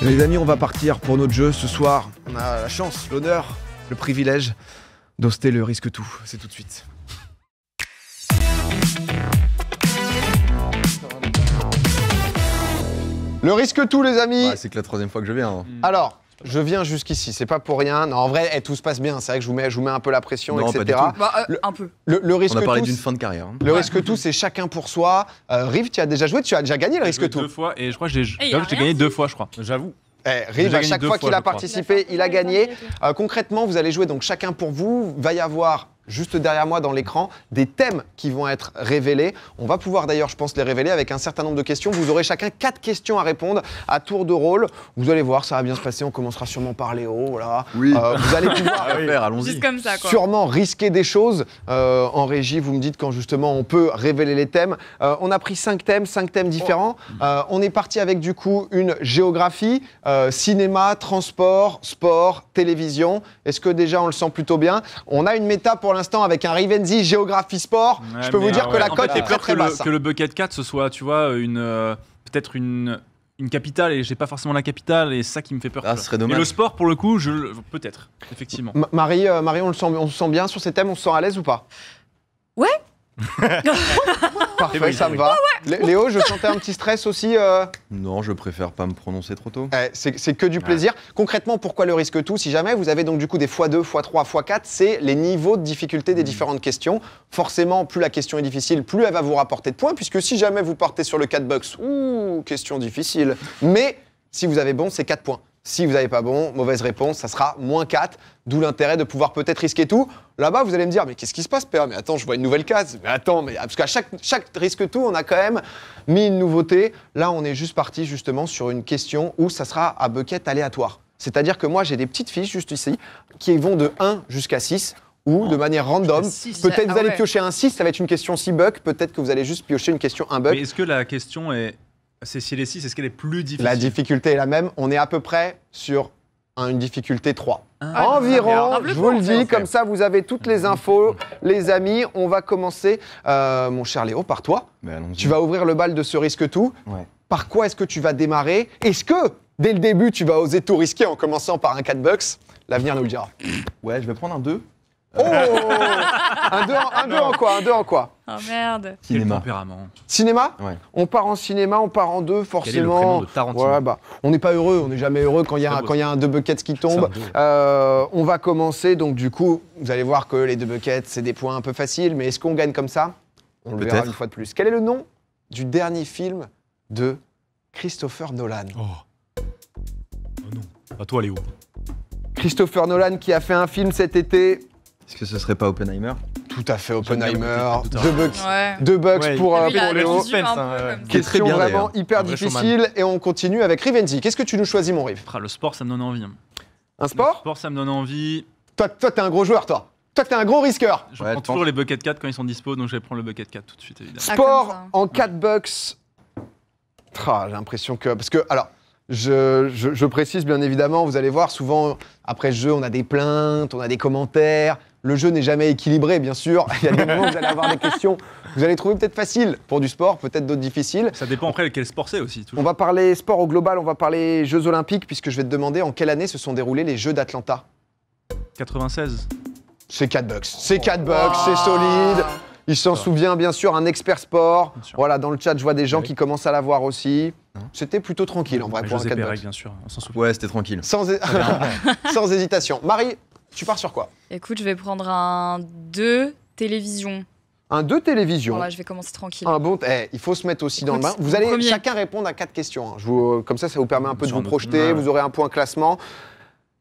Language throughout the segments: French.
Les amis, on va partir pour notre jeu ce soir. On a la chance, l'honneur, le privilège d'hoster le risque tout. C'est tout de suite. Le risque tout, les amis. Bah, c'est que la troisième fois que je viens. Hein. Alors, je viens jusqu'ici, c'est pas pour rien. Non, en vrai, tout se passe bien. C'est vrai que je vous mets un peu la pression, Non, etc. pas du tout. Bah, un peu. Le risque On a parlé tout, d'une fin de carrière. Hein. le risque tout, c'est chacun pour soi. Rive, tu as déjà joué, tu as déjà gagné le risque tout. Deux fois et je crois que j'ai y a rien gagné dit. 2 fois, je crois. J'avoue. Rive, Déjà à gagné chaque 2 fois fois, qu'il a je crois. participé, il a gagné. Concrètement, vous allez jouer donc chacun pour vous. Va y avoir juste derrière moi dans l'écran des thèmes qui vont être révélés. On va pouvoir d'ailleurs, je pense, les révéler avec un certain nombre de questions. Vous aurez chacun 4 questions à répondre à tour de rôle. Vous allez voir, ça va bien se passer. On commencera sûrement par Léo. Voilà. Oui. Vous allez pouvoir Allons-y. Juste comme ça, quoi. sûrement risquer des choses. En régie, vous me dites quand justement on peut révéler les thèmes. On a pris 5 thèmes différents. On est parti avec du coup une géographie, cinéma, transport, sport, télévision. Est-ce que déjà on le sent plutôt bien? On a une méta pour l'instant avec un Rivenzi géographie sport. Ouais, Je peux vous dire que la en cote fait, est très très basse. que le Bucket 4 ce soit, tu vois, peut-être une capitale et j'ai pas forcément la capitale et c'est ça qui me fait peur. Ah, ce serait dommage. Et le sport, pour le coup, peut-être, effectivement. Marie, on se sent bien sur ces thèmes, on se sent à l'aise ou pas? Ouais. Parfait, oui, ça oui. me va. Léo, je sentais un petit stress aussi. Non, je préfère pas me prononcer trop tôt. C'est que du plaisir. Concrètement, pourquoi le risque tout? Si jamais vous avez donc du coup des x2, x3, x4, c'est les niveaux de difficulté des différentes questions. Forcément, plus la question est difficile, plus elle va vous rapporter de points, puisque si jamais vous partez sur le 4 bucks, question difficile. Mais si vous avez bon, c'est 4 points. Si vous n'avez pas bon, mauvaise réponse, ça sera -4, d'où l'intérêt de pouvoir peut-être risquer tout. Là-bas, vous allez me dire, mais qu'est-ce qui se passe, PA? Mais attends, je vois une nouvelle case. Mais attends, parce qu'à chaque risque tout, on a quand même mis une nouveauté. Là, on est juste parti justement sur une question où ça sera à bucket aléatoire. C'est-à-dire que moi, j'ai des petites fiches juste ici qui vont de 1 jusqu'à 6 ou de manière random. Jusqu'à 6. Peut-être vous allez ouais. piocher un 6, ça va être une question 6 bucks. Peut-être que vous allez juste piocher une question 1 buck. Mais est-ce que la question est. C'est si elle est 6, est-ce qu'elle est plus difficile? La difficulté est la même. On est à peu près sur une difficulté 3. Ah, Environ, grave le je vous le point, dis, en fait. comme ça vous avez toutes les infos, les amis. On va commencer, mon cher Léo, par toi. Mais allons-y. Tu vas ouvrir le bal de ce risque tout. Ouais. Par quoi est-ce que tu vas démarrer? Est-ce que, dès le début, tu vas oser tout risquer en commençant par un 4 bucks? L'avenir nous le dira. Ouais, je vais prendre un 2. Oh un 2 en quoi? Un 2 en quoi? Oh merde. Quel Cinéma. tempérament. Cinéma? Ouais. On part en cinéma, on part en 2, forcément. Quel est le prénom de Tarantino? Ouais, bah, on n'est pas heureux, on n'est jamais heureux quand il y a un 2 buckets qui tombe. On va commencer, donc du coup, vous allez voir que les 2 buckets, c'est des points un peu faciles, mais est-ce qu'on gagne comme ça? On le verra Peut-être. une fois de plus. Quel est le nom du dernier film de Christopher Nolan? Oh non. Pas toi, Léo. Christopher Nolan qui a fait un film cet été. Est-ce que ce serait pas Oppenheimer? Tout à fait, Oppenheimer. Tout à fait. 2 bucks. Ouais. 2 bucks Ouais, pour Il a Léo. le suspense, un peu hein, comme Qui est ça. très Question bien, vraiment d'ailleurs. hyper Un vrai difficile. Et on continue avec Rivenzi. Qu'est-ce que tu nous choisis, mon Riv? Le sport, ça me donne envie. Un Le sport? sport, ça me donne envie. Toi, t'es un gros joueur, toi. Toi, t'es un gros risqueur. Je Ouais, prends je toujours pense. les Bucket 4 quand ils sont dispo, donc je vais prendre le Bucket 4 tout de suite, évidemment. Ah, Sport comme ça. en 4 bucks. J'ai l'impression que. Parce que, alors, je précise bien évidemment, vous allez voir, souvent, après ce jeu, on a des plaintes, on a des commentaires. Le jeu n'est jamais équilibré, bien sûr. Il y a des moments où vous allez avoir des questions. Vous allez trouver peut-être faciles pour du sport, peut-être d'autres difficiles. Ça dépend après quel sport c'est aussi. On Toujours. va parler sport au global, on va parler Jeux Olympiques, puisque je vais te demander en quelle année se sont déroulés les Jeux d'Atlanta. 96. C'est 4 bucks. C'est 4 bucks, c'est solide. Il s'en souvient, bien sûr, un expert sport. Bien sûr. Voilà, dans le chat, je vois des gens Oui. qui commencent à l'avoir aussi. C'était plutôt tranquille, en vrai, Mais pour un José 4 Pérec, bucks. bien sûr. On s'en souvient. Ouais, c'était tranquille. Sans hésitation. Marie, tu pars sur quoi? Écoute, je vais prendre un 2 télévision. Un 2 télévision. Voilà, je vais commencer tranquille. Un bon. Il faut se mettre aussi dans le Écoute, bain. Vous mon allez premier. chacun répondre à 4 questions. Hein. Comme ça vous permet un peu de Sur vous un autre- projeter. ouais. Vous aurez un point classement.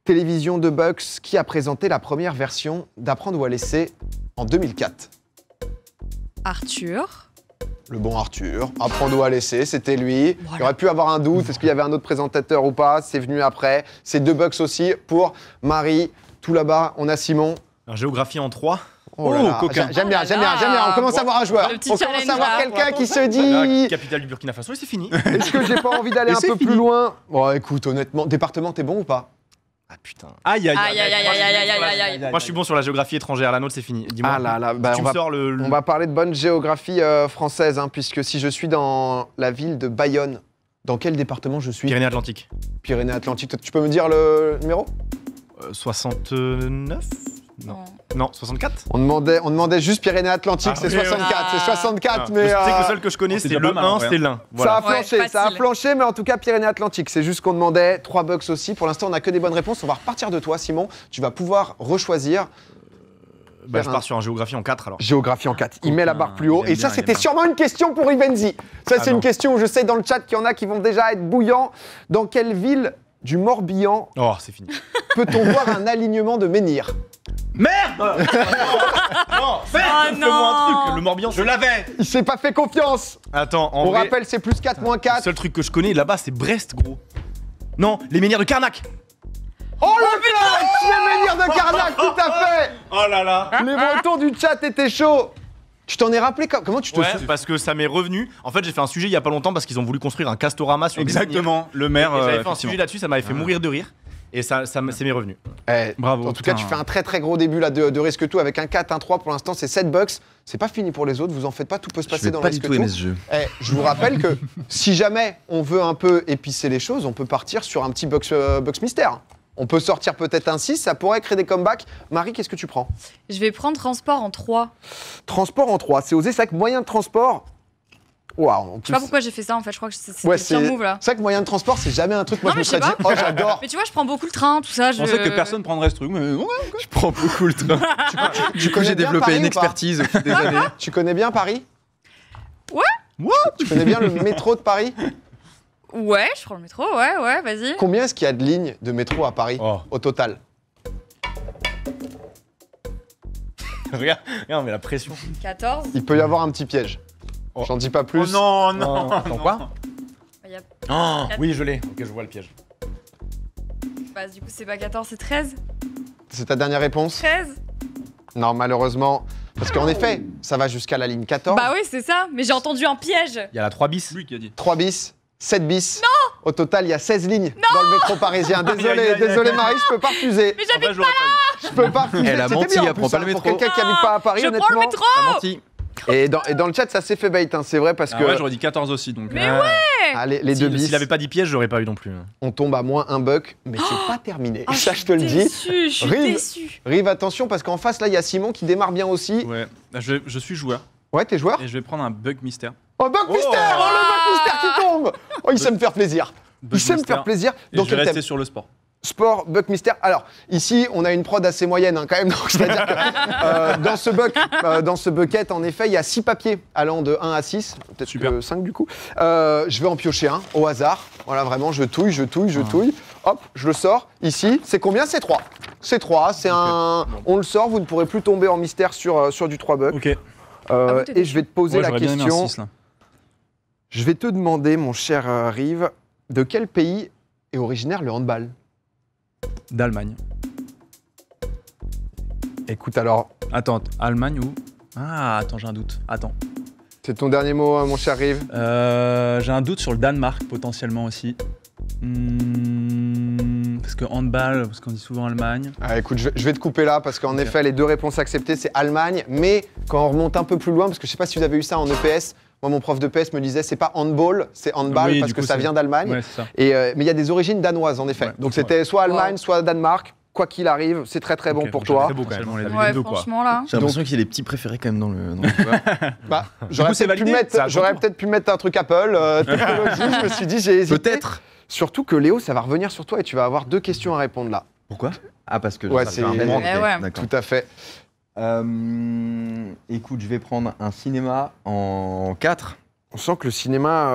Télévision de Bucks qui a présenté la première version d'Apprendre ou à laisser en 2004. Arthur. Le bon Arthur. Apprendre ou à laisser, c'était lui. Voilà. Il aurait pu avoir un doute. Est-ce qu'il y avait un autre présentateur ou pas? C'est venu après. C'est 2 Bucks aussi pour Marie. Tout là-bas, on a Simon. Alors, géographie en 3. Oh là là. coquin. J'aime bien, Ah j'aime là bien, j'aime bien. On commence à avoir un joueur. Le petit On commence à avoir challenge, quelqu'un qui se La dit. capitale du Burkina Faso, et c'est fini. Est-ce que j'ai pas envie d'aller Et un c'est peu fini. plus loin? Bon, écoute, honnêtement, département, t'es bon ou pas? Ah putain. Aïe, aïe, aïe, aïe, aïe, aïe, aïe. Moi, je suis bon sur la géographie étrangère. La nôtre, c'est fini. Dis-moi. Ah là là, bah, tu on me va, sors le. on va parler de bonne géographie française, hein, puisque si je suis dans la ville de Bayonne, Dans quel département je suis? Pyrénées-Atlantiques. Pyrénées-Atlantiques. Tu peux me dire le numéro? 69? Non, 64? On demandait juste Pyrénées-Atlantiques, Ah, c'est oui, 64, oui. c'est 64, Je mais sais que le seul que je connais, c'est c'est déjà le pas mal, 1, en vrai. c'est l'un. ça Voilà. a flanché, Ouais, ça a facile. flanché, mais en tout cas Pyrénées-Atlantiques, c'est juste qu'on demandait 3 bucks aussi. Pour l'instant, on n'a que des bonnes réponses. On va repartir de toi, Simon. Tu vas pouvoir rechoisir Bah, je pars sur un géographie en 4 alors. géographie en 4. Il met la barre plus haut. il aime Et ça, bien, il c'était aime bien. sûrement une question pour Ivenzi. Ça, Ah c'est une non. question où je sais dans le chat qu'il y en a qui vont déjà être bouillants. Dans quelle ville du Morbihan Oh, c'est fini. peut-on voir un alignement de menhirs? Merde. Non, Oh fais-moi un non. truc. Le Morbihan, je l'avais. Il s'est pas fait confiance. Attends, en On vrai, rappelle, c'est plus 4, moins le 4. seul truc que je connais là-bas, c'est Brest, gros. Non, les menhirs de Carnac. Oh le clutch! Les menhirs de Carnac, tout à fait! Oh là là. Les Bretons du chat étaient chauds. Tu t'en es rappelé comment tu te Ouais, souviens? parce que ça m'est revenu. En fait, j'ai fait un sujet il y a pas longtemps parce qu'ils ont voulu construire un Castorama sur des menhirs. Exactement. Le Et maire. j'avais fait un effectivement. sujet là-dessus, ça m'avait fait mourir de rire. Et ça m'est revenu. Bravo. En tout cas, tu fais un très très gros début là de Risque Tout avec un 4, un 3 pour l'instant, c'est 7 bucks. C'est pas fini pour les autres, vous en faites pas, tout peut se Je passer vais dans pas Risque du Tout. tout aimer ce jeu. Je vous rappelle que si jamais on veut un peu épicer les choses, on peut partir sur un petit box mystère. On peut sortir peut-être un 6, ça pourrait créer des comebacks. Marie, qu'est-ce que tu prends? Je vais prendre transport en 3. Transport en 3, c'est osé, c'est vrai que moyen de transport. Waouh, en Je plus. sais pas pourquoi j'ai fait ça en fait, je crois que c'était Ouais, le pire c'est move là. vrai que moyen de transport, c'est jamais un truc. Moi, Non, je me mais je sais serais dit, pas. oh, j'adore. Mais tu vois, je prends beaucoup le train, tout ça. Je pensais que personne prendrait ce truc, mais ouais. Je prends beaucoup le train. Du J'ai développé une expertise au fil des années. Tu connais bien Paris? Ouais. Tu connais bien le métro de Paris? Ouais, je prends le métro, ouais, vas-y. Combien est-ce qu'il y a de lignes de métro à Paris Oh. au total? Regarde, mais la pression. 14. Il peut y avoir un petit piège. Oh. J'en dis pas plus. Oh non, non. Attends, quoi? Il y a- Oh, oui, je l'ai. Ok, je vois le piège. Bah, du coup, c'est pas 14, c'est 13. C'est ta dernière réponse? 13. Non, malheureusement. Parce qu'en effet, ça va jusqu'à la ligne 14. Bah oui, c'est ça, mais j'ai entendu un piège. Il y a la 3 bis. Lui qui a dit. 3 bis, 7 bis. Non! Au total, il y a 16 lignes dans le métro parisien. Désolé Marie, je peux pas refuser. Mais En j'habite vrai, j'aurais pas eu. Je peux pas refuser. Elle a C'était menti, bien, en elle plus, prend pas hein, le pour métro. quelqu'un qui habite pas à Paris, Je honnêtement. prends le métro. T'as menti. Et dans le chat, ça s'est fait bait, hein, c'est vrai, parce Ah que ouais, j'aurais dit 14 aussi, donc. Mais ouais. allez, les 2 bis, S'il avait pas dit piège, j'aurais pas eu non plus. on tombe à moins 1 buck, mais c'est pas terminé. Oh, Ça, je te le dis. Je suis Rive. déçue. Rive, attention, parce qu'en face, là, il y a Simon qui démarre bien aussi. Ouais. Là, je suis joueur Ouais, t'es joueur? et je vais prendre un bug mystère. Oh, Buck Mystère! Oh, le Buck Mystère qui tombe! Oh, il sait me faire plaisir. Bug Il sait me mystère. faire plaisir. Et Donc, je vais quel rester thème? sur le sport. Sport, Buck Mystère. Alors, ici, on a une prod assez moyenne, hein, quand même. Donc, c'est-à-dire que dans ce bucket, en effet, il y a 6 papiers allant de 1 à 6. Peut-être Super. que 5 du coup. Je vais en piocher un au hasard. Voilà, vraiment, je touille. Hop, je le sors. Ici, c'est combien? C'est 3. C'est 3. C'est un. On le sort, vous ne pourrez plus tomber en mystère sur du 3 bucks. Ok. Ah, t'es Et je vais te poser Ouais, la j'aurais bien aimé un question. 6 là. Je vais te demander, mon cher Rive, de quel pays est originaire le handball? D'Allemagne. Écoute, alors, Attends, Allemagne ou. Ah, attends, j'ai un doute. Attends. c'est ton dernier mot, mon cher Rive? J'ai un doute sur le Danemark potentiellement aussi. Parce que handball, parce qu'on dit souvent Allemagne. Ah, écoute, je vais te couper là parce qu'en effet, les 2 réponses acceptées, c'est Allemagne. Mais quand on remonte un peu plus loin, parce que je sais pas si vous avez eu ça en EPS, moi, mon prof d'EPS me disait c'est pas handball, c'est handball Oui, parce du que coup, ça c'est- vient d'Allemagne. Ouais, c'est ça. Mais il y a des origines danoises, en effet. Ouais, Donc c'est c'était soit Allemagne, Wow. soit Danemark. Quoi qu'il arrive, c'est très très bon Ok, pour donc toi. Très beau quand même. Potentiellement, les deux. Ouais, deux, quoi. franchement là. J'ai l'impression qu'il y a les petits préférés quand même dans le joueur. Bah, j'aurais c'est peut-être pu, validé, mettre- c'est à j'aurais ton tour. peut-être pu mettre un truc Apple, technologie. Je me suis dit, j'ai hésité. Peut-être. Surtout que Léo, ça va revenir sur toi et tu vas avoir 2 questions à répondre là. Pourquoi? Ah, parce que Ouais, ça c'est- fait un moment. Ouais, Ok, ouais. D'accord. Tout à fait. Écoute, je vais prendre un cinéma en 4. On sent que le cinéma.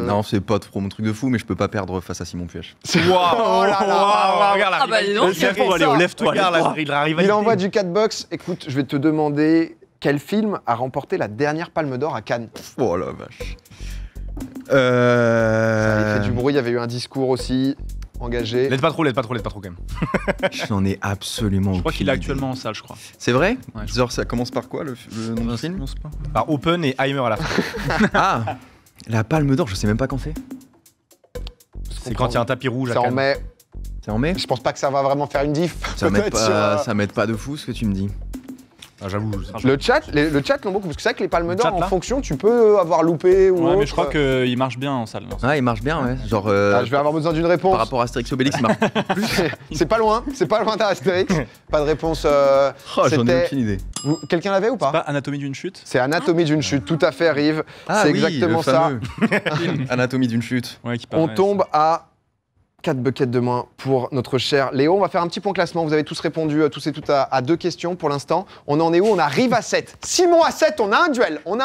Non, c'est pas trop mon truc de fou, mais je peux pas perdre face à Simon Puech. Waouh, Oh là là. waouh, regarde la Ah bah, dis donc. C'est pour ça. Léo, lève-toi, Regarde, lève-toi. Il envoie du 4 box. Écoute, je vais te demander quel film a remporté la dernière Palme d'Or à Cannes. Oh la vache. Ça avait fait du bruit, il y avait eu un discours aussi engagé. L'aide pas trop quand même. Je n'en ai absolument Je crois aucune qu'il est idée. actuellement en salle, je crois. C'est vrai? Ouais, je Genre, ça commence par quoi le nom du film? Par Open et Heimer à la fin. Ah! La Palme d'Or, je sais même pas quand c'est. C'est quand il y a un tapis rouge à Ça en Cannes. met. C'est en mai? Je pense pas que ça va vraiment faire une diff. Ça m'aide peut-être, sur, pas, ça m'aide pas de fou ce que tu me dis. Ah, j'avoue. Le chat l'ont beaucoup, parce que c'est vrai que les palmes Le d'or, chat, en là fonction, tu peux avoir loupé ou Ouais, autre. mais je crois qu'il marche bien en salle. Ah, il marche bien, ouais. Genre, Ah, je vais avoir besoin d'une réponse. par rapport à Astérix Obélix, il marche C'est pas loin d'Astérix. Pas de réponse. Oh, j'en ai c'était- aucune idée. Quelqu'un l'avait ou Pas pas Anatomie d'une chute. C'est Anatomie d'une chute, tout à fait, Rive. Ah c'est oui, exactement le ça. fameux. Anatomie d'une chute. Ouais, qui On paraît, tombe à 4 buckets de moins pour notre cher Léo. On va faire un petit point classement. Vous avez tous répondu, tous et toutes, à 2 questions pour l'instant. On en est où? On arrive à 7. Simon à 7, on a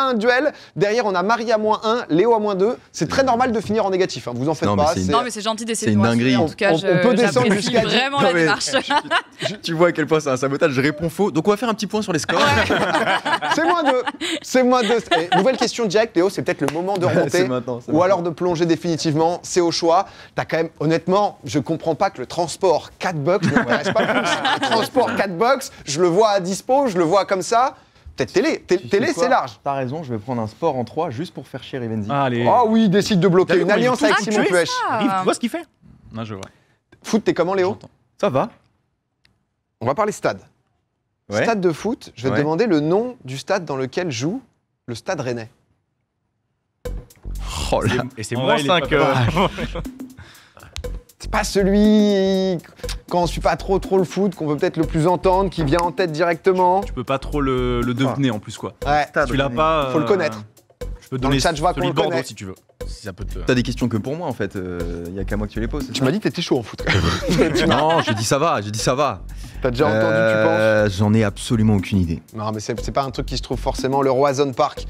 un duel. Derrière, on a Marie à -1, Léo à -2. C'est très normal de finir en négatif, hein. Vous en faites Non, mais pas. c'est une- Non, mais c'est gentil d'essayer C'est de une me rassurer. dinguerie. En tout cas, On peut descendre j'apprécie jusqu'à vraiment Non, la mais- démarche. Tu vois à quel point c'est un sabotage, je réponds faux. Donc on va faire un petit point sur les scores. C'est -2. C'est -2. Et nouvelle question directe, Léo, c'est peut-être le moment de remonter. C'est maintenant, c'est Ou maintenant. alors de plonger définitivement, c'est au choix. T'as quand même, honnêtement, je comprends pas que le transport 4 box ne m'intéresse pas plus. Le transport 4 box, je le vois à dispo, je le vois comme ça. Peut-être télé. Tu sais Télé, quoi c'est large. T'as raison, je vais prendre un sport en 3 juste pour faire chier Rivenzi. Allez. Oh oui, décide de bloquer T'as vu une comment il alliance veut avec tout Simon tuer Puech. Rive, tu vois ce qu'il fait? Non, je vois. Foot, t'es comment, Léo? J'entends. Ça va. On va parler stade. Ouais. Stade de foot, je vais te Ouais. demander le nom du stade dans lequel joue le stade rennais. Oh là. Et c'est En moins vrai, il est 5. pas C'est pas celui, quand on suit pas trop le foot, qu'on peut peut-être le plus entendre, qui vient en tête directement. Tu peux pas trop le deviner en plus, quoi. Ouais, Tu l'as pas. faut le connaître. Je peux te Dans le donner chat, je vois celui qu'on de le Bordeaux connaît. si tu veux. Si ça peut te. T'as des questions que pour moi en fait. Y a qu'à moi que tu les poses. c'est Tu ça m'as dit que t'étais chaud en foot. Non, j'ai dit ça va, j'ai dit ça va. T'as déjà entendu, J'en ai absolument aucune idée. tu penses? Non, mais c'est pas un truc qui se trouve forcément. Le Roazhon Park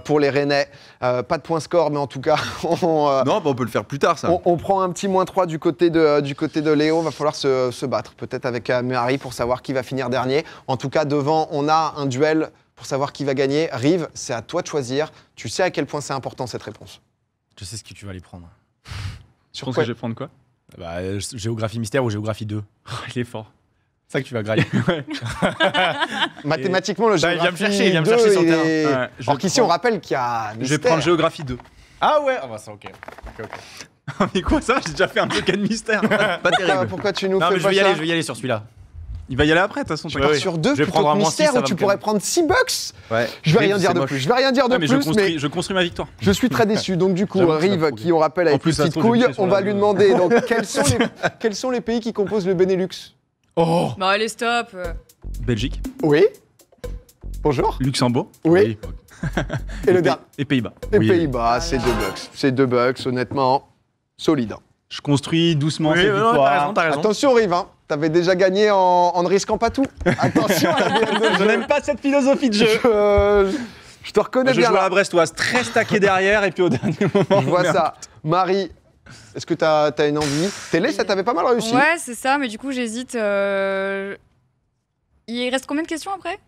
pour les Rennais. Pas de point score, mais en tout cas, Non, bah, on peut le faire plus tard ça. on prend un petit -3 du côté de Léo. Va falloir se battre, peut-être avec Marie, pour savoir qui va finir dernier. En tout cas, devant, on a un duel pour savoir qui va gagner. Rive, c'est à toi de choisir. Tu sais à quel point c'est important cette réponse. Je sais ce que tu vas aller prendre. Je pense quoi que je vais prendre quoi? Bah, géographie mystère ou géographie 2. Il est fort. C'est ça que tu vas grailler. Mathématiquement, le Bah, géographie il vient me 2, chercher sur le il terrain. est- Ouais, je Alors vais qu'ici, prendre- on rappelle qu'il y a Je vais prendre géographie 2. Ah ouais, ah bah ça ok. Mais quoi ça? J'ai déjà fait un bucket de mystère. Pas terrible. Pourquoi tu nous Non fais mais je pas vais ça y aller sur celui-là. Il va y aller après, de toute façon. Ouais, ouais. Sur 2 Je vais plutôt prendre que un -6, mystère ça où va tu me pourrais calmer. prendre 6 bucks. Ouais. Je vais rien Rive, dire c'est de moche. plus. Je vais rien dire de Ouais, mais plus, mais je construis ma victoire. je suis très déçu. Donc du coup, J'avoue que ça Rive, va qui on rappelle En avec plus, les ça se petites trouve, j'ai couilles, pissé sur on la va lui gueule. demander donc quels sont les pays qui composent le Benelux. Oh. Bon, allez, stop. Belgique, Oui. Bonjour. Luxembourg Oui. Et le dernier. et Pays-Bas. Et Oui. Pays-Bas, c'est 2 bucks. C'est 2 bucks, honnêtement, solide. Je construis doucement Oui, cette non, victoire. t'as raison. Attention, Rive, hein. T'avais déjà gagné en ne risquant pas tout. Attention à la DL de Je jeu. n'aime pas cette philosophie de jeu. Je te reconnais Je bien joue à là. la Brestoise, très stacké derrière, et puis au dernier moment. Je vois merde. ça. Marie, est-ce que t'as une envie? Télé, ça t'avait pas mal réussi. Ouais, c'est ça, mais du coup, j'hésite. Il reste combien de questions après?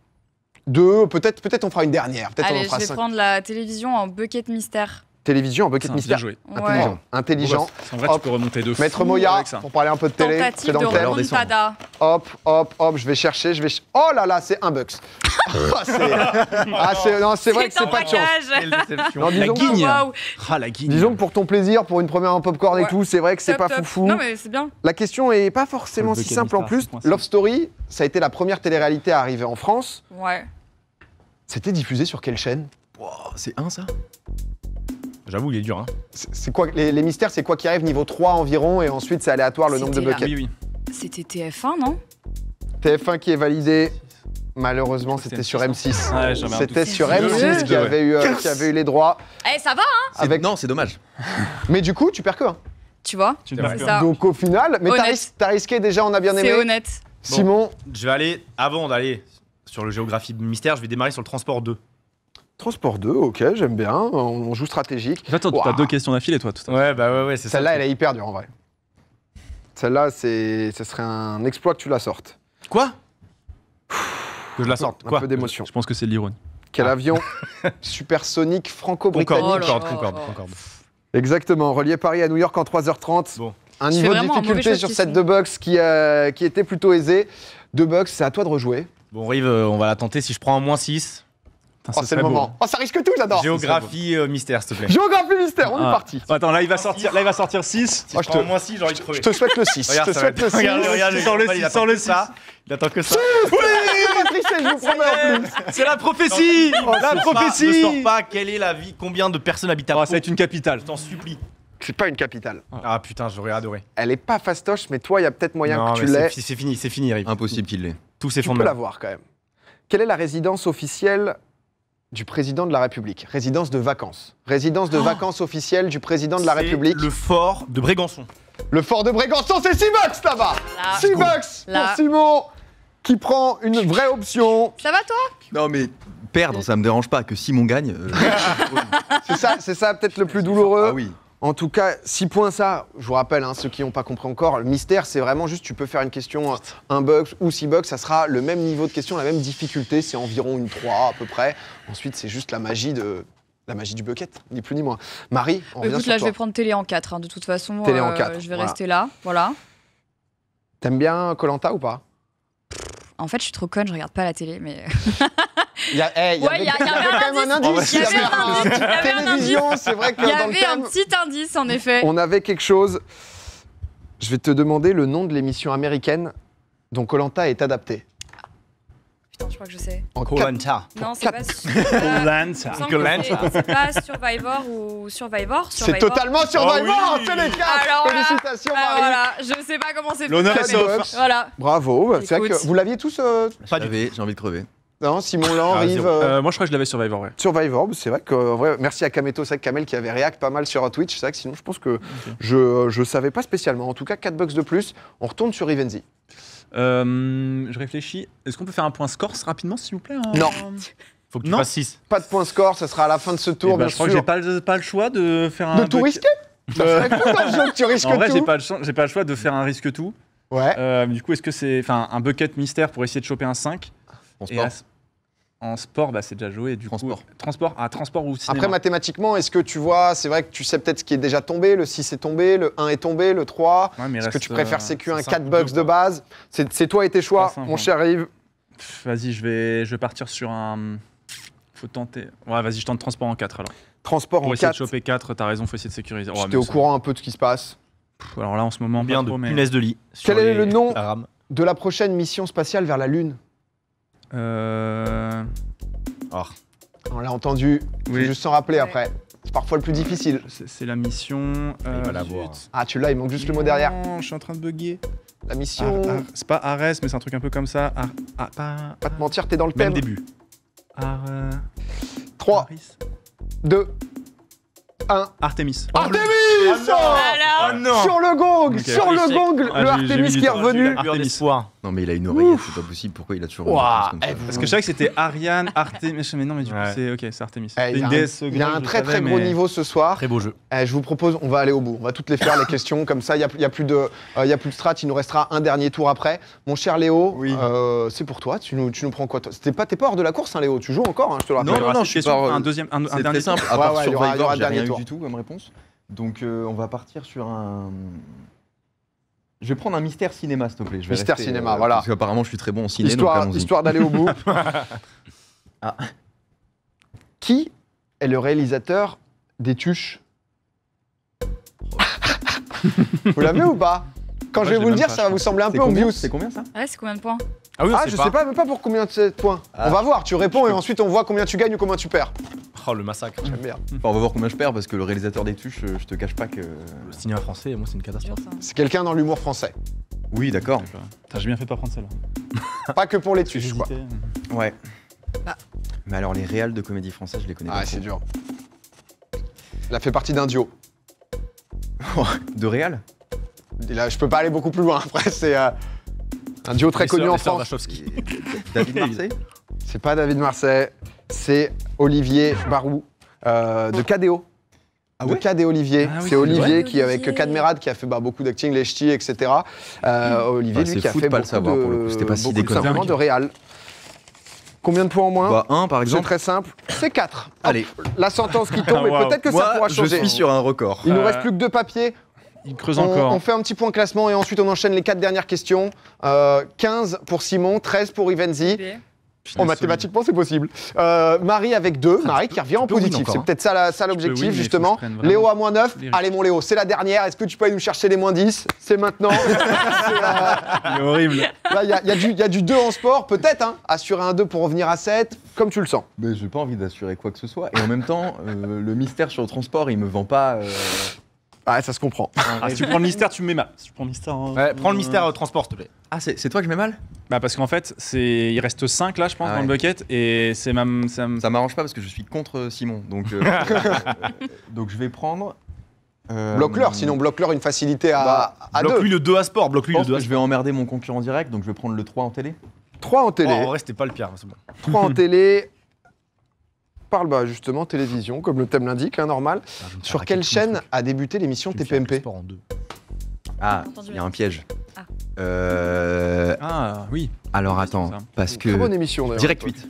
2, peut-être on fera une dernière. Peut-être on en Allez, je fera vais 5. prendre la télévision en bucket mystère. Télévision, en bucket Bien mystère. joué. Ouais. Intelligent. Intelligent. En vrai, Hop. tu peux remonter de fou Maître Moya, avec ça. pour parler un peu de télé. c'est Tentative dans de le thème. remontada. Hop, hop, hop, je vais chercher, Oh là là, c'est 1 bucks. Non, c'est vrai que c'est en pas de chance. plaquage. Quelle déception. Non, La disons, guigne. Waouh. Ah, la guigne. disons que pour ton plaisir, pour une première en popcorn et Ouais. tout, c'est vrai que c'est Top, pas top. foufou. Non, mais c'est bien. La question est pas forcément Le si bucket simple en mystère, plus. c'est coincé. Love Story, ça a été la première télé-réalité à arriver en France. Ouais. C'était diffusé sur quelle chaîne? Wow, c'est 1 ça. J'avoue, il est dur. Hein. C'est quoi les mystères, c'est quoi qui arrive niveau 3 environ et ensuite c'est aléatoire le nombre de C'était là. buckets. Oui, oui. C'était TF1, non? TF1 qui est validé. Malheureusement, Je crois que c'était sur c'était M6. Ouais, j'avais un C'était doute. sur C'est M6 vieux. qui avait eu les droits. Eh, ça va, hein? Avec... Non, c'est dommage. Mais du coup, tu perds que 1. Tu vois? Tu C'est ne vrai. perds Ça. Donc au final, mais Honnête. t'as risqué déjà, on a bien C'est aimé. honnête. Simon, Je vais aller, avant d'aller sur le géographie mystère, je vais démarrer sur le transport 2. Transport 2, ok, j'aime bien. On joue stratégique. Attends, tu as Ouah. 2 questions d'affilée, toi, tout à l'heure. Ouais, bah ouais, c'est ça. Celle-là, elle est hyper dure en vrai. Celle-là, ce serait un exploit que tu la sortes. Quoi? Que je la sorte. Un Quoi? peu d'émotion. Je pense que c'est de l'ironie. Quel avion supersonique franco-britannique. Oh là là. Concorde. Exactement, relié Paris à New York en 3h30. Bon. Un Je niveau fais de vraiment un mauvais difficulté choix de sur question. cette 2 box qui était plutôt aisé. 2 box, c'est à toi de rejouer. Bon, Rive, on va la tenter. Si je prends un -6, Putain, Oh, ce c'est le serait beau. moment. Oh, ça risque tout, j'adore. géographie mystère, s'il te plaît. Géographie mystère, on est Ah. parti. Attends, là, il va sortir 6. Si Oh, je prends un -6, j'ai envie de crever. Je te souhaite le 6. Regarde, je te ça va souhaite le être- 6. regarde, Sans le il six, attend sans le que ça. Il attend que ça. pas tricher, je vous promets en plus. C'est la prophétie. La Ne prophétie. sors pas. Quelle est la vie? Combien de personnes habitent à Oh, Pau? ça va être une capitale. Je t'en supplie. C'est pas une capitale. Ah putain, j'aurais adoré. Elle est pas fastoche, mais toi, il y a peut-être moyen Non, que tu mais l'aies. c'est fini, Yves. Impossible qu'il l'ait. Tous ces Tu fonds de peux mal. l'avoir quand même. Quelle est la résidence officielle du président de la République? Résidence de vacances. Résidence de vacances officielle du président de la République. Le fort de Brégançon. Le fort de Brégançon, c'est 6 bucks là-bas. Là. 6 bucks Là. pour Simon, qui prend une vraie option. Ça va toi? Non, mais perdre, ça me dérange pas. Que Simon gagne. C'est ça peut-être le plus douloureux. Ah oui. En tout cas, 6 points, ça, je vous rappelle, ceux qui n'ont pas compris encore, le mystère, c'est vraiment juste, tu peux faire une question 1 bucks ou 6 bucks, ça sera le même niveau de question, la même difficulté, c'est environ une 3 à peu près. Ensuite, c'est juste la magie du bucket, ni plus ni moins. Marie, on revient Écoute, sur là, je toi. vais prendre télé en 4. De toute façon, Télé en 4, je vais voilà. rester là. Voilà. T'aimes bien Koh-Lanta ou pas? En fait, je suis trop conne, je regarde pas la télé, mais. Il y avait il y avait quand même un indice. Il y avait Il y un indice, il y avait un télévision, c'est vrai que Il y dans le avait un thème, petit indice, en effet. on avait quelque chose. Je vais te demander le nom de l'émission américaine dont Koh-Lanta est adapté. Putain, je crois que je sais. En quatre- Koh-Lanta. Non, c'est quatre- pas. Koh-Lanta. Il me semble que c'est pas Survivor ou Survivor. C'est totalement Survivor, Ah oui. c'est les 4. Alors là, Félicitations, Ah, Marie. voilà, je sais pas comment c'est. L'honneur est Quatre sauf. bucks. Voilà. Bravo, c'est vrai Écoute. que vous l'aviez tous. Pas du J'ai envie de crever. Non, Simon Lan, Ah, Rive, zéro. Moi, je crois que je l'avais Survivor, ouais. Survivor, c'est vrai que en vrai, merci à Kameto, c'est vrai que Kamel qui avait react pas mal sur Twitch, c'est vrai que sinon je pense que je savais pas spécialement. En tout cas, 4 bucks de plus, on retourne sur Rivenzi. Je réfléchis. Est-ce qu'on peut faire un point score rapidement, s'il vous plaît Non. Faut que tu Non. fasses 6. Pas de point score, ça sera à la fin de ce tour, bien je crois que sûr. j'ai pas le choix de faire un. De tout risquer. Ça serait fou dans le jeu que tu risques En vrai, tout. j'ai pas le choix de faire un risque tout. Ouais. Du coup, est-ce que c'est un bucket mystère pour essayer de choper un 5? En Et sport. en sport, c'est déjà joué. Du Transport. Coup, transport ou cinéma. Après, mathématiquement, est-ce que tu vois, c'est vrai que tu sais peut-être ce qui est déjà tombé, le 6 est tombé, le 1 est tombé, le 3. Ouais, mais Est-ce que reste, tu préfères sécu un c'est 4 simple, bucks de base? C'est toi et tes choix, Pas simple, mon hein. cher Yves. Vas-y, je vais partir sur un. Faut tenter. Ouais, vas-y, je tente transport en 4 alors. Transport Pour en essayer 4. de choper 4, t'as raison, faut essayer de sécuriser. Oh, J'étais mais au ça- courant un peu de ce qui se passe. Alors là, en ce moment, Combien pas de trop, mais. punaises de lit sur Quel est les- le nom la rame de la prochaine mission spatiale vers la Lune? On l'a entendu, faut Oui. juste s'en rappeler Ouais. après. C'est parfois le plus difficile. C'est la mission. Il va l'avoir. Ah, tu l'as, il manque juste le mot derrière. Non, je suis en train de bugger. La mission. C'est pas Ares, mais c'est un truc un peu comme ça. Pas te mentir, t'es dans le Même thème. début. 3, 2, 1. Artemis. Artemis Voilà. Oh non. Sur le gong, Ok. sur le Échec. gong, Ah, le j'ai Artemis mis du qui est temps, revenu. j'ai eu Lueur d'espoir. Non, mais il a une oreillette, c'est pas possible. Pourquoi il a toujours une Ouah, réponse comme ça vous- Parce que je savais que c'était Ariane, Artemis. Mais non, mais du coup, Ouais. c'est ok, c'est Artemis. Eh, C'est Il y une a un- déesse il y a grecque, un je très savais, très gros mais- niveau ce soir. Très beau jeu. Je vous propose, on va aller au bout. On va toutes les faire, les questions. Comme ça, il n'y a, plus de strat. Il nous restera un dernier tour après. Mon cher Léo, Oui. c'est pour toi. Tu nous prends quoi toi? T'es pas hors de la course, hein, Léo. Tu joues encore, hein, je te le rappelle. Non, Il y aura non, cette je suis question, pas, un deuxième, un C'est dernier très simple. Ouais, À part ouais, il y aura Survivor, un j'ai dernier rien eu tour. du tout comme réponse. Donc on va partir sur un. Je vais prendre un mystère cinéma, s'il te plaît. Je vais Mystère rester, cinéma, voilà. Parce qu'apparemment, je suis très bon en ciné, donc allons-y. Histoire d'aller au bout. Ah. Qui est le réalisateur des Tuches? Vous l'avez ou pas? Quand Ouais, je vais je vous le l'ai dire, même ça pas, va vous sembler un C'est peu combien obvious. C'est combien ça? Ouais, c'est combien de points? Ah oui, on Ah, sait je pas. sais pas, même pas pour combien de points. Ah. On va voir, tu réponds et ensuite on voit combien tu gagnes ou combien tu perds. Oh, le massacre. J'aime bien. Enfin, on va voir combien je perds parce que le réalisateur des tuches, je te cache pas que. Le cinéma français, moi, c'est une Dur, catastrophe. ça. C'est quelqu'un dans l'humour français. Oui, d'accord. Putain, j'ai bien fait de pas prendre celle-là. Pas que pour les Tuches, quoi. J'hésitais. Ouais. Bah. Mais alors, les réals de comédie française, je les connais Ah, pas. c'est trop. dur. Il a fait partie d'un duo. De réal Et là, je peux pas aller beaucoup plus loin. Après, c'est un duo très connu en France. Wachowski. David Marseille C'est pas David Marseille, c'est Olivier Barou de KDO. Ah de ouais KD Olivier. Ah oui, c'est c'est Olivier vrai. qui, avec Olivier. Cadmerade, qui a fait beaucoup d'acting, les ch'tis, etc. Olivier, Bah, lui, c'est qui a fou de fait pas le beaucoup savoir, de, pour le coup. C'était pas si beaucoup déconnant. simplement de réal. Combien de points en moins? Bah, un par C'est exemple. très simple. C'est 4. Allez. La sentence qui tombe, et Waouh. peut-être que ça pourra Moi, je changer. suis sur un record. Il nous Euh, reste plus que 2 papiers. Il creuse On, encore. on fait un petit point classement et ensuite on enchaîne les 4 dernières questions. 15 pour Simon, 13 pour Ivenzi. B. Oh, mathématiquement, c'est possible. Marie avec 2, Marie qui revient en peux win positif. encore, C'est hein. peut-être ça l'objectif, win, mais il faut que justement. je prenne vraiment Léo à moins 9. les Allez, mon Léo, c'est la dernière. Est-ce que tu peux aller nous chercher les moins 10? C'est maintenant. Il est horrible. Là, il y a du 2 en sport, peut-être, hein. Assurer un 2 pour revenir à 7, comme tu le sens. Mais j'ai pas envie d'assurer quoi que ce soit. Et en même temps, le mystère sur le transport, il me vend pas. Ah, ça se comprend. Ah, si tu prends le mystère, tu me mets mal. Si tu prends le mystère. Ouais, prends le mystère transport, s'il te plaît. Ah, c'est toi que je mets mal? Bah, parce qu'en fait, il reste 5 là, je pense, Ah dans le ouais. bucket. Et c'est même. Ça m'arrange pas parce que je suis contre Simon. Donc, donc je vais prendre. Bloque-leur, sinon bloque-leur une facilité à 2. Bloque-lui le 2 à sport, Je bloque-lui le pense 2 à que je vais emmerder mon concurrent direct, donc je vais prendre le 3 en télé. 3 en sport. télé. Oh, en vrai, c'était pas le pire, c'est bon. 3 en télé. Parle bah justement télévision, comme le thème l'indique, hein, normal. Sur quelle chaîne a débuté l'émission TPMP? Sport en 2. Ah, Entendu. il y a un piège. Ah. Ah, oui. Alors Oui, attends, c'est ça. parce Très bonne que. émission d'ailleurs. Direct 8.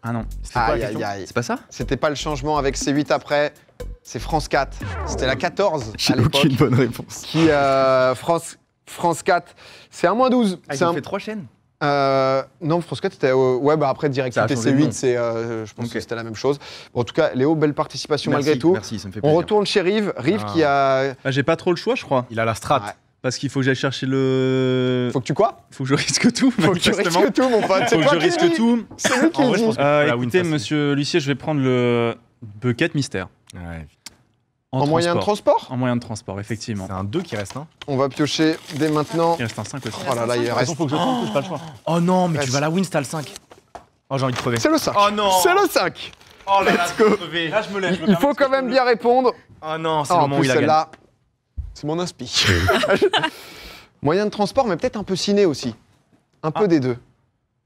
Ah non. Aïe aïe aïe. C'est pas ça? C'était pas le changement avec C8 après, c'est France 4. C'était la 14 J'ai à l'époque. aucune bonne réponse. Qui France 4, c'est un moins 12. Ah, C'est ils ont un- fait 3 chaînes? non, France 4 c'était ouais bah après direct Ça a 8 et changé de nom. C8 c'est je pense Ok. que c'était la même chose. Bon, en tout cas, Léo, belle participation Merci, malgré tout. Merci, ça me fait On plaisir. retourne chez Rive, Ah. qui a Bah, j'ai pas trop le choix, je crois. Il a la strat. Ouais. Parce qu'il faut que j'aille chercher le. Faut que tu quoi? Faut que je risque tout. Faut que tu manifestement. risques tout mon pote. Faut C'est que toi je qui le risque dis. tout. C'est lui qui En le vrai, je dit. pense que la win Écoutez, facile. monsieur l'huissier, je vais prendre le bucket mystère. Ouais. En moyen de transport? En moyen de transport, effectivement. C'est un 2 qui reste, hein. On va piocher dès maintenant. Il reste un 5 aussi. Oh là là, il reste. Faut que je tente, j'ai pas le choix. Oh non, mais Reste. tu vas la win, t'as le 5. Oh, j'ai envie de crever. C'est le 5. Oh non. C'est le 5. Oh là là, Let's go. crevé. Là, je me lève. Il faut quand même bien répondre. Oh non, c'est Ah, le en moment où plus, il a gagné. celle-là, c'est mon inspi. Moyen de transport, mais peut-être un peu ciné aussi. Un peu des deux.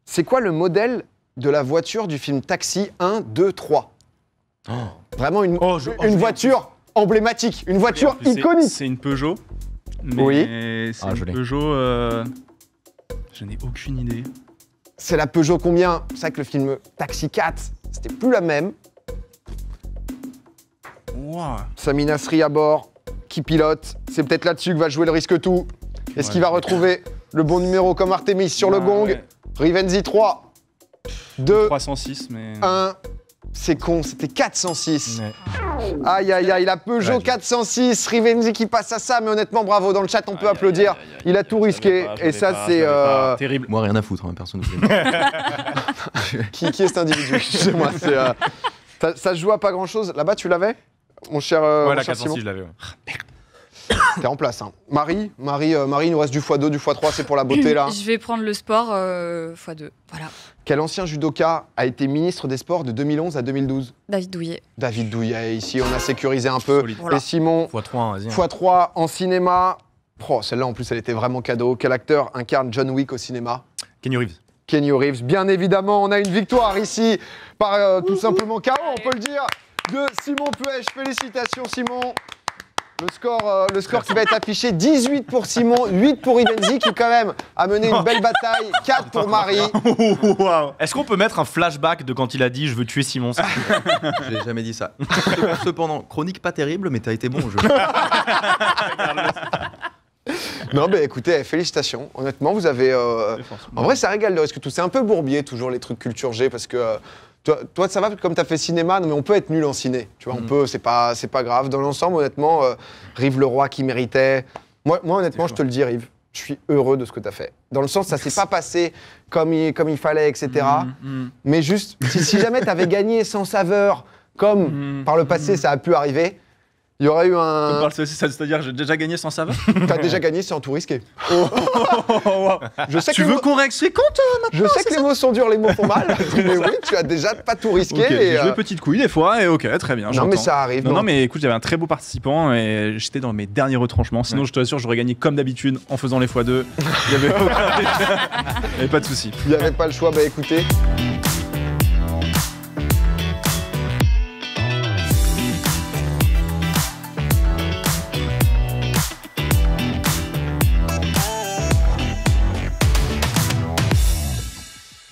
C'est quoi le modèle de la voiture du film Taxi 1, 2, 3 Vraiment une voiture emblématique, une voiture En plus, iconique. C'est une Peugeot. Mais Oui. c'est Ah, je une l'ai. Peugeot. Je n'ai aucune idée. C'est la Peugeot combien? C'est vrai que le film Taxi 4, c'était plus la même. Wow. Sami Nasri à bord, qui pilote. C'est peut-être là-dessus que va jouer le risque tout. Est-ce Ouais. qu'il va retrouver le bon numéro comme Artemis sur le gong? Ouais. Rivenzi 3, 2, 306, mais. 1. C'est con, c'était 406. Ouais. Aïe aïe aïe, la Peugeot Ouais, je- 406, Rivenzi qui passe à ça, mais honnêtement bravo, dans le chat on peut applaudir. Il a tout risqué, et ça c'est... Terrible. Moi, rien à foutre, hein, personne. Qui est cet individu? Excusez-moi, c'est... ça se joue à pas grand-chose. Là-bas tu l'avais? Mon cher, Ouais, mon la cher 406, Simon. je l'avais. Ouais. T'es en place. Hein. Marie, il nous reste du x2, du x3, c'est pour la beauté là. Je vais prendre le sport x2. Voilà. Quel ancien judoka a été ministre des Sports de 2011 à 2012? David Douillet. David Douillet, ici on a sécurisé un peu. Solide. Voilà. Et Simon, x3, vas-y. x3 en cinéma. Oh, celle-là en plus elle était vraiment cadeau. Quel acteur incarne John Wick au cinéma? Kenny Reeves. Kenny Reeves. Bien évidemment, on a une victoire ici par tout simplement KO, on peut le dire, de Simon Puech. Félicitations Simon. Le score qui va être affiché, 18 pour Simon, 8 pour Rivenzi qui quand même a mené une belle bataille, 4 pour Marie. Est-ce qu'on peut mettre un flashback de quand il a dit je veux tuer Simon ça J'ai jamais dit ça. Cependant, chronique pas terrible, mais t'as été bon au jeu. Non mais écoutez, félicitations, honnêtement vous avez... En vrai ça régale de risque tout, c'est un peu bourbier toujours les trucs culture G parce que... Toi, ça va comme tu as fait cinéma, non, mais on peut être nul en ciné. Tu vois, on peut, c'est pas grave. Dans l'ensemble, honnêtement, Rive Leroy qui méritait. Moi honnêtement, je te le dis, Rive, je suis heureux de ce que tu as fait. Dans le sens, ça s'est pas passé comme il fallait, etc. Mais juste, si jamais tu avais gagné sans saveur, comme par le passé ça a pu arriver, il y aurait eu un. C'est-à-dire, j'ai déjà gagné sans saveur. T'as déjà gagné sans tout risquer. Je sais Tu que les veux mots- qu'on règle ses comptes je sais que les mots sont durs, les mots font mal, mais oui, tu as déjà pas tout risqué. Ok, et, j'ai joué petite couille des fois, et ok, très bien. non mais j'entends. ça arrive. Non, mais écoute, j'avais un très beau participant et j'étais dans mes derniers retranchements. Sinon, je te l'assure, j'aurais gagné comme d'habitude en faisant les x2. Il y avait pas de souci. Il n'y avait pas le choix. Bah écoutez,